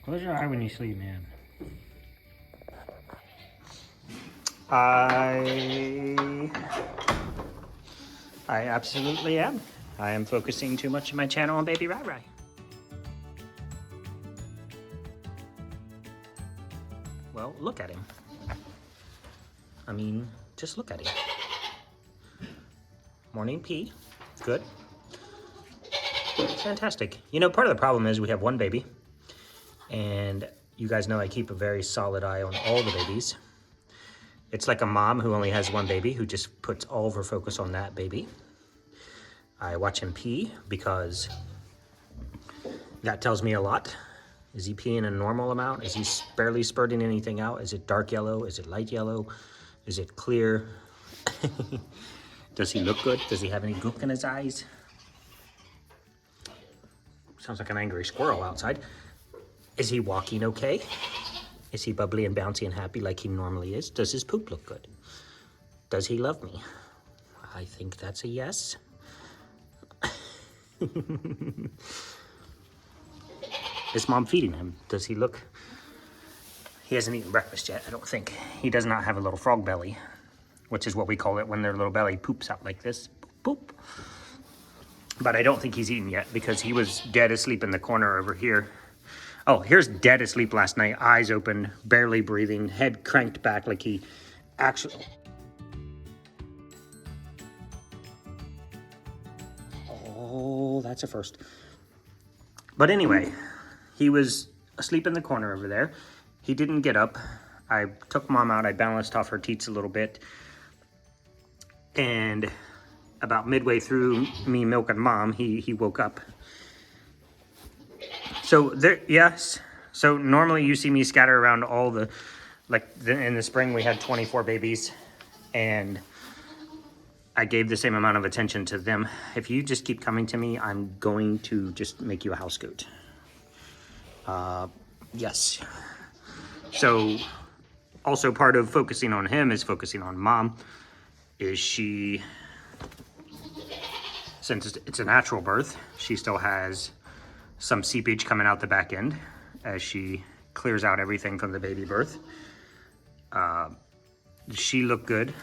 Close your eye when you sleep, man. I absolutely am. I am focusing too much of my channel on baby Rai Rai. Well, look at him. I mean, just look at him. Morning pee. Good. Fantastic. You know, part of the problem is we have one baby. And you guys know I keep a very solid eye on all the babies. It's like a mom who only has one baby who just puts all of her focus on that baby. I watch him pee because that tells me a lot. Is he peeing a normal amount? Is he barely spurting anything out? Is it dark yellow? Is it light yellow? Is it clear? Does he look good? Does he have any gook in his eyes? Sounds like an angry squirrel outside. Is he walking okay? Is he bubbly and bouncy and happy like he normally is? Does his poop look good? Does he love me? I think that's a yes. Is mom feeding him? Does he look... He hasn't eaten breakfast yet, I don't think. He does not have a little frog belly, which is what we call it when their little belly poops out like this. Poop. But I don't think he's eaten yet because he was dead asleep in the corner over here. Oh, here's dead asleep last night, eyes open, barely breathing, head cranked back like he actually... Oh, that's a first. But anyway, he was asleep in the corner over there. He didn't get up. I took mom out, I balanced off her teats a little bit. And about midway through me milking mom, he woke up. So there, yes. So normally you see me scatter around all the, in the spring we had 24 babies and I gave the same amount of attention to them. If you just keep coming to me, I'm going to just make you a house goat. Yes. So also part of focusing on him is focusing on mom. Is she, since it's a natural birth, she still has some seepage coming out the back end as she clears out everything from the baby birth. Does she look good?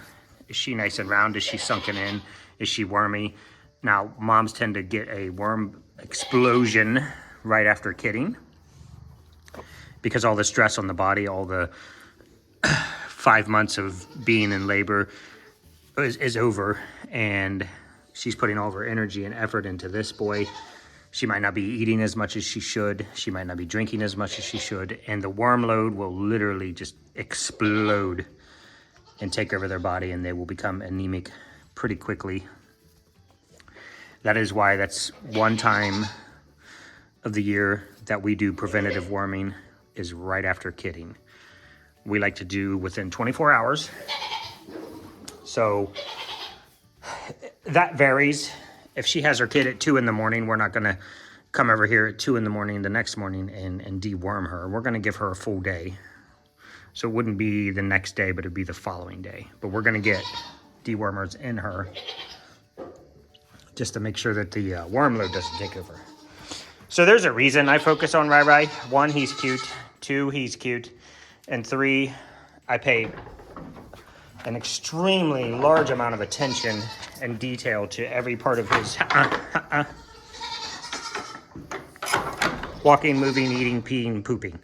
Is she nice and round? Is she sunken in? Is she wormy? Now, moms tend to get a worm explosion right after kidding because all the stress on the body, all the 5 months of being in labor is over, and she's putting all of her energy and effort into this boy. She might not be eating as much as she should. She might not be drinking as much as she should. And the worm load will literally just explode and take over their body, and they will become anemic pretty quickly. That is why that's one time of the year that we do preventative worming is right after kidding. We like to do within 24 hours. So that varies. If she has her kid at 2 in the morning, we're not gonna come over here at 2 in the morning the next morning and deworm her. We're gonna give her a full day. So it wouldn't be the next day, but it'd be the following day. But we're gonna get dewormers in her just to make sure that the worm load doesn't take over. So there's a reason I focus on Rai Rai. 1, he's cute. 2, he's cute. And 3, I pay an extremely large amount of attention and detail to every part of his walking, moving, eating, peeing, pooping.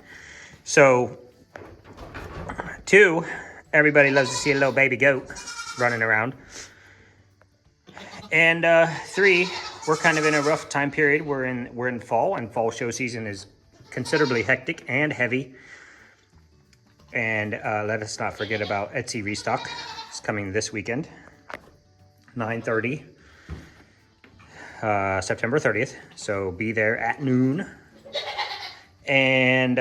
So 2, everybody loves to see a little baby goat running around. And 3, we're kind of in a rough time period. We're in fall, and fall show season is considerably hectic and heavy. And let us not forget about Etsy restock. It's coming this weekend, 9/30, September 30th. So be there at noon. And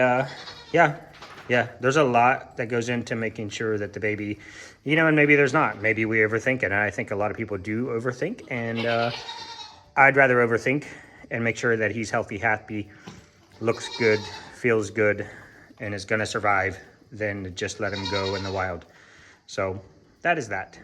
yeah, there's a lot that goes into making sure that the baby, and maybe there's not. Maybe we overthink it. And I think a lot of people do overthink. And I'd rather overthink and make sure that he's healthy, happy, looks good, feels good, and is going to survive than to just let him go in the wild. So that is that.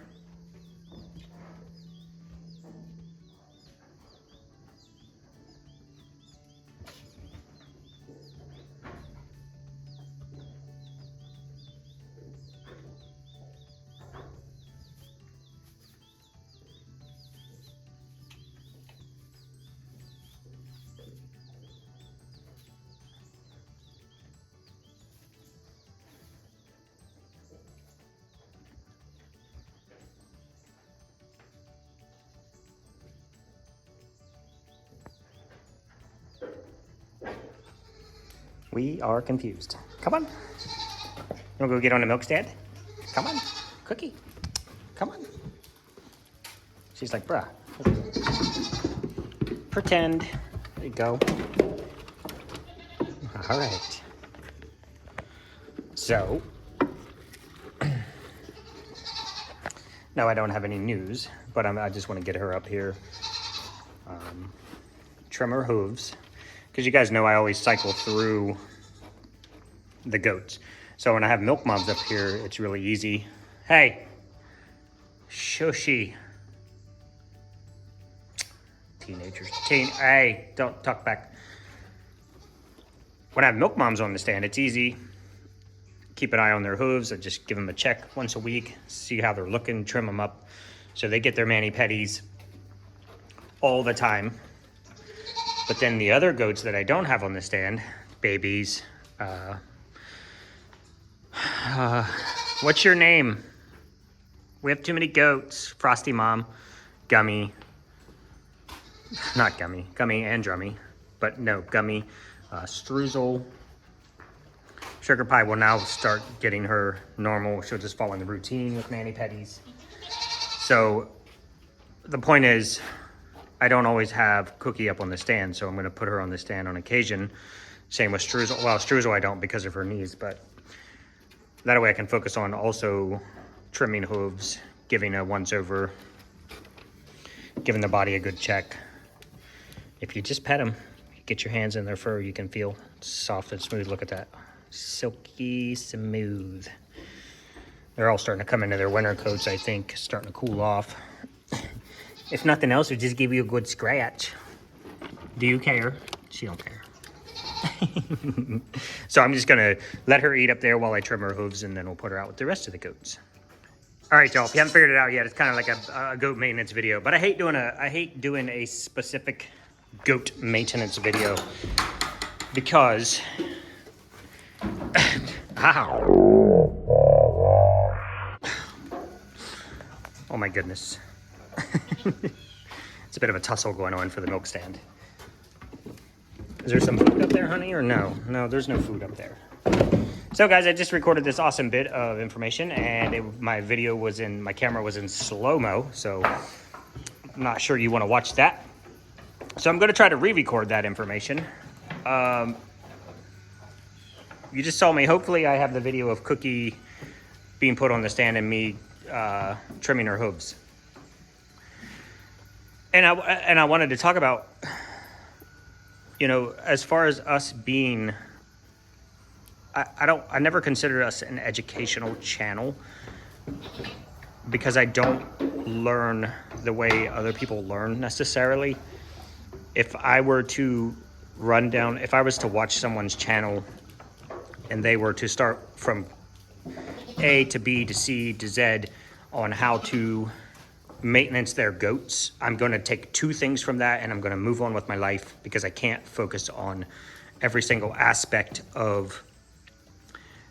We are confused. Come on. You wanna go get on the milk stand? Come on, Cookie. Come on. She's like, bruh. Pretend. There you go. All right. So, no, I don't have any news, but I just want to get her up here. Trim her hooves. Because you guys know I always cycle through the goats. So when I have milk moms up here, it's really easy. Hey, shushy. Teenagers. Hey, don't talk back. When I have milk moms on the stand, it's easy. Keep an eye on their hooves. I just give them a check once a week, see how they're looking, trim them up. So they get their mani-pedis all the time. But then the other goats that I don't have on the stand, babies, what's your name? We have too many goats. Frosty Mom, Gummy, not Gummy, Gummy and Drummy, but no, Gummy, Streusel. Sugar Pie will now start getting her normal. She'll just fall in the routine with mani-pedis. So the point is, I don't always have Cookie up on the stand, so I'm going to put her on the stand on occasion. Same with Streusel. Well, Streusel I don't because of her knees, but that way I can focus on also trimming hooves, giving a once-over, giving the body a good check. If you just pet them, get your hands in their fur, you can feel soft and smooth. Look at that. Silky smooth. They're all starting to come into their winter coats, I think, starting to cool off. If nothing else, we'll just give you a good scratch. Do you care? She don't care. So I'm just gonna let her eat up there while I trim her hooves, and then we'll put her out with the rest of the goats. All right, y'all, if you haven't figured it out yet, it's kind of like a goat maintenance video, but I hate doing a specific goat maintenance video because ow. Oh my goodness. It's a bit of a tussle going on for the milk stand. Is there some food up there, honey, or no? No, there's no food up there. So guys, I just recorded this awesome bit of information, and my camera was in slow-mo, so I'm not sure you want to watch that. So I'm going to try to re-record that information. You just saw me. Hopefully I have the video of Cookie being put on the stand and me trimming her hooves. And I wanted to talk about, you know, as far as us being, I never consider us an educational channel because I don't learn the way other people learn necessarily. If I was to watch someone's channel and they were to start from A to B to C to Z on how to maintenance their goats, I'm going to take two things from that and I'm going to move on with my life because I can't focus on every single aspect of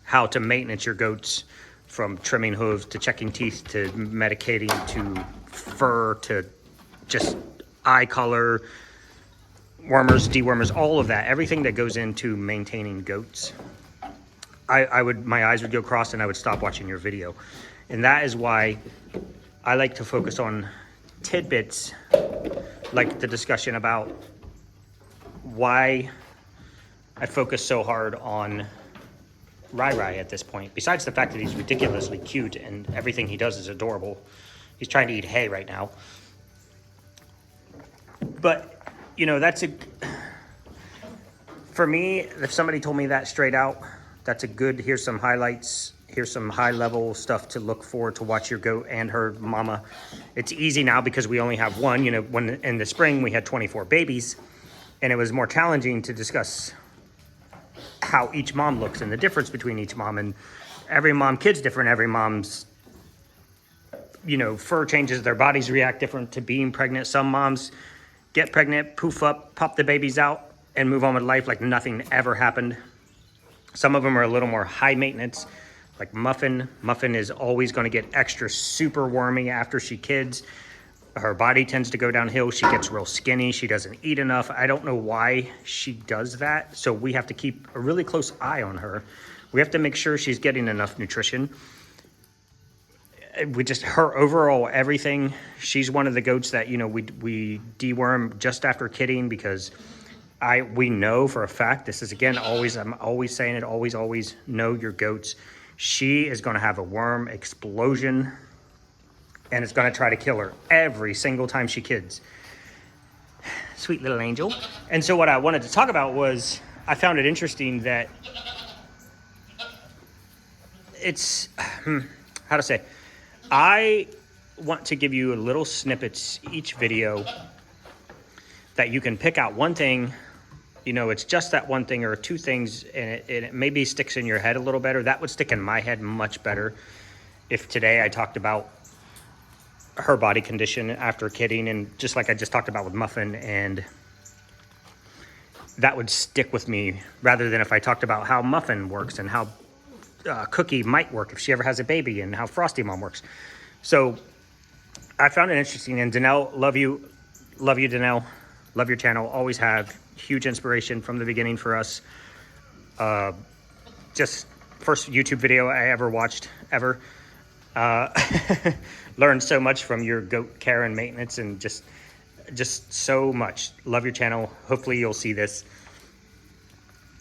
how to maintenance your goats, from trimming hooves to checking teeth to medicating to fur to just eye color, wormers, dewormers, all of that, everything that goes into maintaining goats. My eyes would go cross and I would stop watching your video. And that is why I like to focus on tidbits, like the discussion about why I focus so hard on Rai at this point. Besides the fact that he's ridiculously cute and everything he does is adorable. He's trying to eat hay right now. But, you know, for me, if somebody told me that straight out, that's a good, here's some highlights, here's some high level stuff to look for to watch your goat and her mama. It's easy now because we only have one. You know, when in the spring we had 24 babies and it was more challenging to discuss how each mom looks and the difference between each mom, and every kid's different. Every mom's, you know, fur changes, their bodies react different to being pregnant. Some moms get pregnant, poof up, pop the babies out and move on with life like nothing ever happened. Some of them are a little more high maintenance, like Muffin. Muffin is always going to get extra super wormy after she kids. Her body tends to go downhill. She gets real skinny. She doesn't eat enough. I don't know why she does that. So we have to keep a really close eye on her. We have to make sure she's getting enough nutrition. We just, her overall everything, she's one of the goats that, you know, we deworm just after kidding, because we know for a fact, this is again, I'm always saying it, always know your goats. She is going to have a worm explosion, and it's going to try to kill her every single time she kids. Sweet little angel. And so what I wanted to talk about was, I found it interesting that it's, how to say, I want to give you little snippets each video that you can pick out one thing, you know, it's just that one thing or two things, and it maybe sticks in your head a little better. That would stick in my head much better if today I talked about her body condition after kidding, and just like I just talked about with Muffin, and that would stick with me rather than if I talked about how Muffin works and how Cookie might work if she ever has a baby, and how Frosty Mom works. So I found it interesting, and Danelle, love you Danelle, love your channel, always have. Huge inspiration from the beginning for us. Just first YouTube video I ever watched ever. Learned so much from your goat care and maintenance, and just so much. Love your channel. Hopefully you'll see this.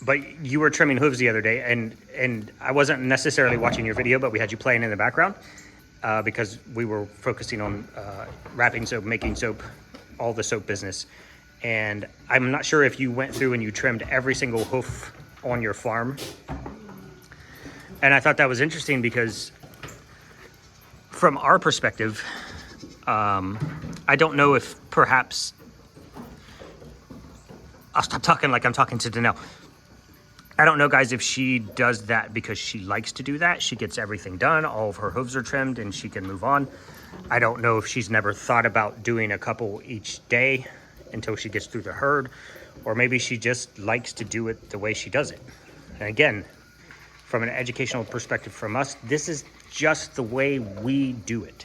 But you were trimming hooves the other day, and I wasn't necessarily watching your video, but we had you playing in the background because we were focusing on wrapping soap, making soap, all the soap business. And I'm not sure if you went through and you trimmed every single hoof on your farm. And I thought that was interesting because from our perspective, I don't know if perhaps, I'll stop talking like I'm talking to Danelle. I don't know, guys, if she does that because she likes to do that. She gets everything done, all of her hooves are trimmed, and she can move on. I don't know if she's never thought about doing a couple each day until she gets through the herd, or maybe she just likes to do it the way she does it. And again, from an educational perspective from us, this is just the way we do it.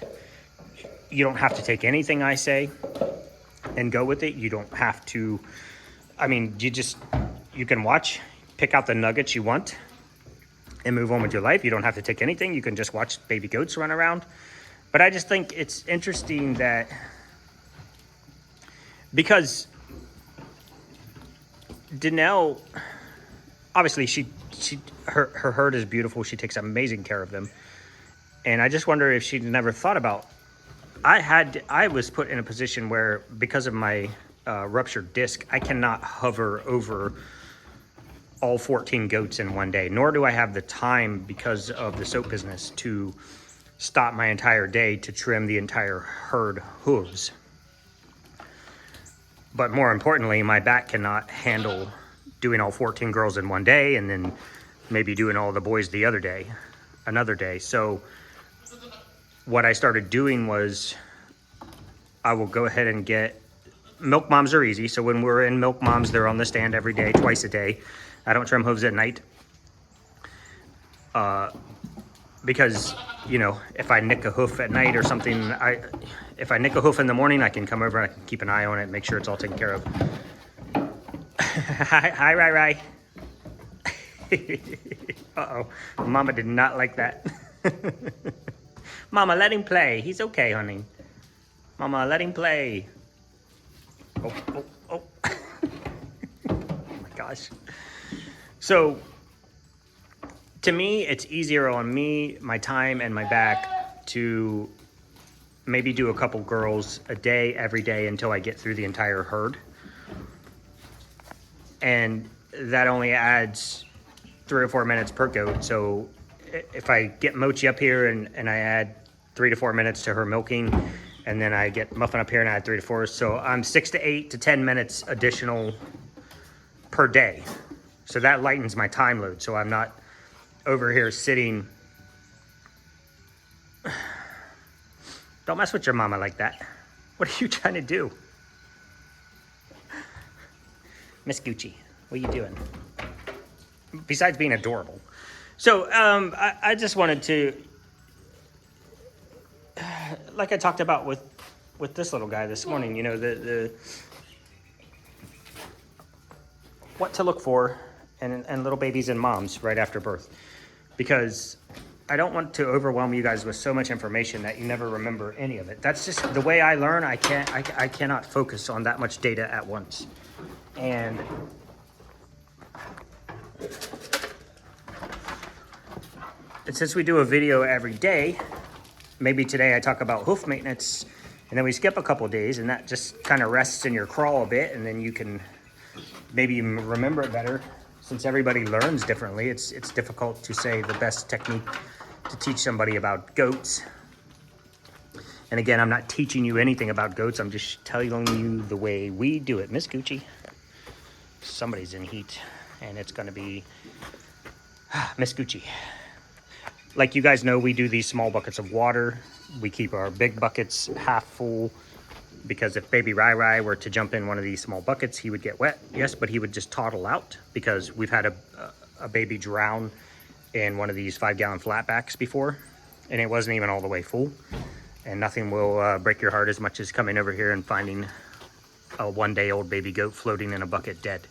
You don't have to take anything I say and go with it. You don't have to, I mean, you can watch, pick out the nuggets you want, and move on with your life. You don't have to take anything. You can just watch baby goats run around. But I just think it's interesting that, because Danelle, obviously her herd is beautiful. She takes amazing care of them. And I just wonder if she'd never thought about, I was put in a position where, because of my ruptured disc, I cannot hover over all 14 goats in one day, nor do I have the time, because of the soap business, to stop my entire day to trim the entire herd hooves. But more importantly, my back cannot handle doing all 14 girls in one day and then maybe doing all the boys the other day, another day. So what I started doing was, I will go ahead and get, milk moms are easy. So when we're in milk moms, they're on the stand every day, twice a day. I don't trim hooves at night. Because, you know, if I nick a hoof at night or something, if I nick a hoof in the morning, I can come over and I can keep an eye on it and make sure it's all taken care of. Hi, Rai. Uh-oh, Mama did not like that. Mama, let him play. He's okay, honey. Mama, let him play. Oh. Oh my gosh. So, to me, it's easier on me, my time, and my back to maybe do a couple girls a day, every day, until I get through the entire herd. And that only adds 3 or 4 minutes per goat. So if I get Mochi up here and I add 3 to 4 minutes to her milking, and then I get Muffin up here and I add 3 to 4, so I'm 6 to 8 to 10 minutes additional per day. So that lightens my time load. So I'm not over here sitting. Don't mess with your mama like that. What are you trying to do? Miss Gucci, what are you doing? Besides being adorable. So I just wanted to, like I talked about with with this little guy this morning, you know, the what to look for in little babies and moms right after birth. Because I don't want to overwhelm you guys with so much information that you never remember any of it. That's just the way I learn. I cannot focus on that much data at once. And since we do a video every day, maybe today I talk about hoof maintenance, and then we skip a couple days, and that just kind of rests in your crawl a bit, and then you can maybe remember it better. Since everybody learns differently, it's difficult to say the best technique to teach somebody about goats. And again, I'm not teaching you anything about goats. I'm just telling you the way we do it. Miss Gucci, somebody's in heat, and it's going to be Miss Gucci. Like you guys know, we do these small buckets of water. We keep our big buckets half full, because if baby Rai Rai were to jump in one of these small buckets, he would get wet, yes, but he would just toddle out, because we've had a baby drown in one of these 5-gallon flatbacks before, and it wasn't even all the way full. And nothing will break your heart as much as coming over here and finding a 1-day-old baby goat floating in a bucket dead.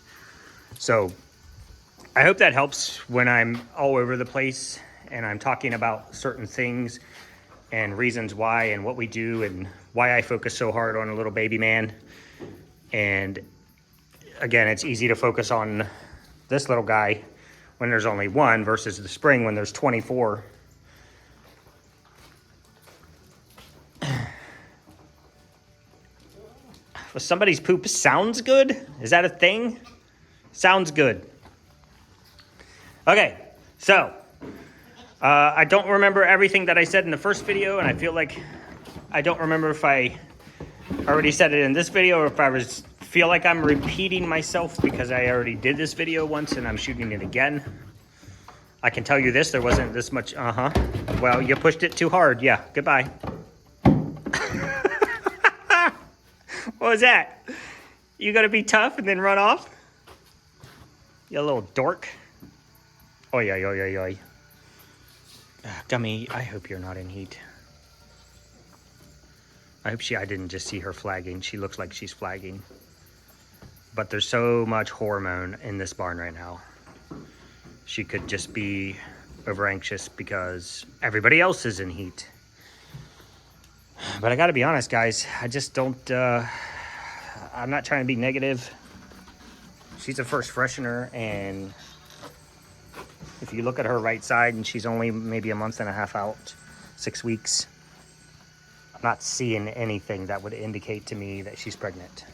So I hope that helps when I'm all over the place and I'm talking about certain things and reasons why and what we do and why I focus so hard on a little baby man. And again, it's easy to focus on this little guy when there's only one versus the spring when there's 24. Well, somebody's poop sounds good? Is that a thing? Sounds good. Okay, so I don't remember everything that I said in the first video, and I feel like I don't remember if I already said it in this video or if I feel like I'm repeating myself because I already did this video once and I'm shooting it again. I can tell you this, there wasn't this much, Well, you pushed it too hard. Yeah, goodbye. What was that? You gonna be tough and then run off? You little dork. Oi, oi, oi, oi, oi. Gummy, I hope you're not in heat. I hope I didn't just see her flagging. She looks like she's flagging. But there's so much hormone in this barn right now. She could just be over anxious because everybody else is in heat. But I gotta be honest, guys, I just don't, I'm not trying to be negative. She's a first freshener, and if you look at her right side and she's only maybe a month and a half out, 6 weeks, I'm not seeing anything that would indicate to me that she's pregnant.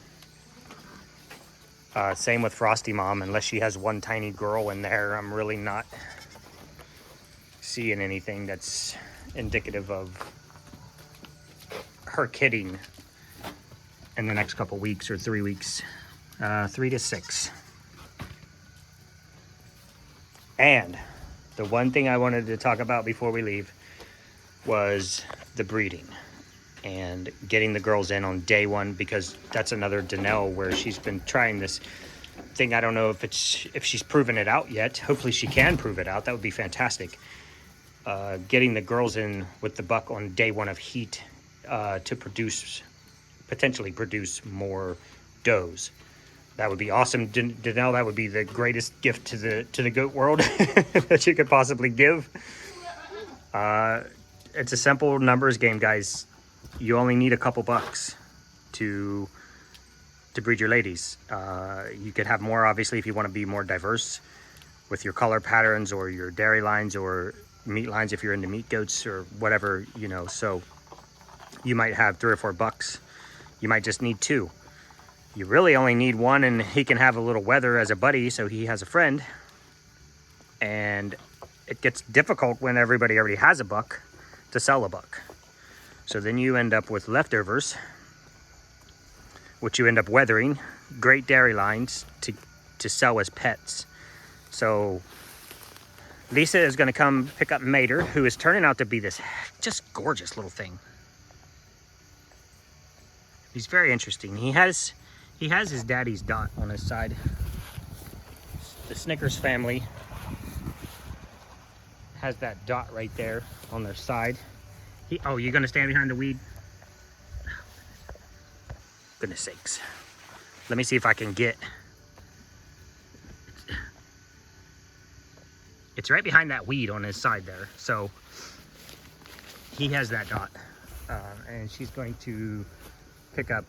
Same with Frosty Mom, unless she has one tiny girl in there, I'm really not seeing anything that's indicative of her kidding in the next couple weeks or 3 weeks, 3 to 6. And the one thing I wanted to talk about before we leave was the breeding and getting the girls in on day one, because that's another Danelle where she's been trying this thing. I don't know if she's proven it out yet. Hopefully she can prove it out. That would be fantastic. Getting the girls in with the buck on day one of heat to potentially produce more does. That would be awesome, Danelle. That would be the greatest gift to the goat world that you could possibly give. It's a simple numbers game, guys. You only need a couple bucks to breed your ladies. You could have more, obviously, if you want to be more diverse with your color patterns or your dairy lines or meat lines if you're into meat goats or whatever, you know. So you might have 3 or 4 bucks. You might just need 2. You really only need 1, and he can have a little weather as a buddy, so he has a friend. And it gets difficult when everybody already has a buck to sell a buck. So then you end up with leftovers, which you end up weathering, great dairy lines to sell as pets. So Lisa is going to come pick up Mater, who is turning out to be this just gorgeous little thing. He's very interesting. He has his daddy's dot on his side. The Snickers family has that dot right there on their side. Oh, you're gonna stand behind the weed? Goodness sakes. Let me see if I can get... It's right behind that weed on his side there. So he has that dot. And she's going to pick up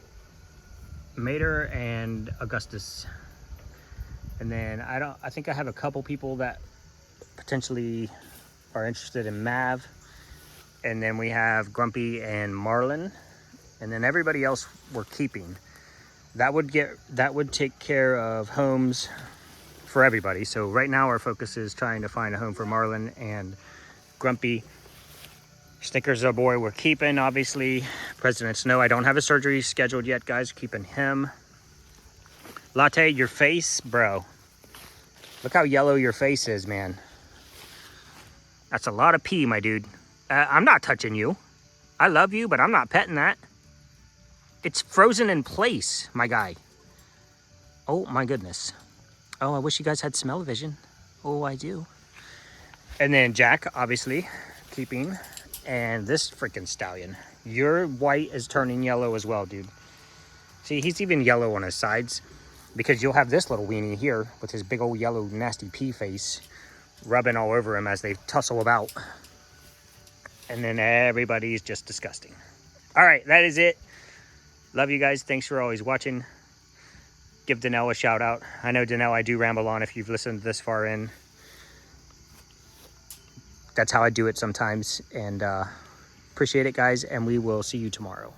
Mater and Augustus. And then I think I have a couple people that potentially are interested in Mav. And then we have Grumpy and Marlin. And then everybody else we're keeping. That would take care of homes for everybody. So right now our focus is trying to find a home for Marlin and Grumpy. Snickers, our boy, we're keeping, obviously. President Snow, I don't have a surgery scheduled yet, guys. Keeping him. Latte, your face, bro. Look how yellow your face is, man. That's a lot of pee, my dude. I'm not touching you. I love you, but I'm not petting that. It's frozen in place, my guy. Oh, my goodness. Oh, I wish you guys had smell-o-vision. Oh, I do. And then Jack, obviously, keeping. And this freaking stallion. Your white is turning yellow as well, dude. See, he's even yellow on his sides. Because you'll have this little weenie here with his big old yellow nasty pea face rubbing all over him as they tussle about. And then everybody's just disgusting. All right, that is it. Love you guys. Thanks for always watching. Give Danelle a shout out. I know, Danelle, I do ramble on if you've listened this far in. That's how I do it sometimes. And appreciate it, guys. And we will see you tomorrow.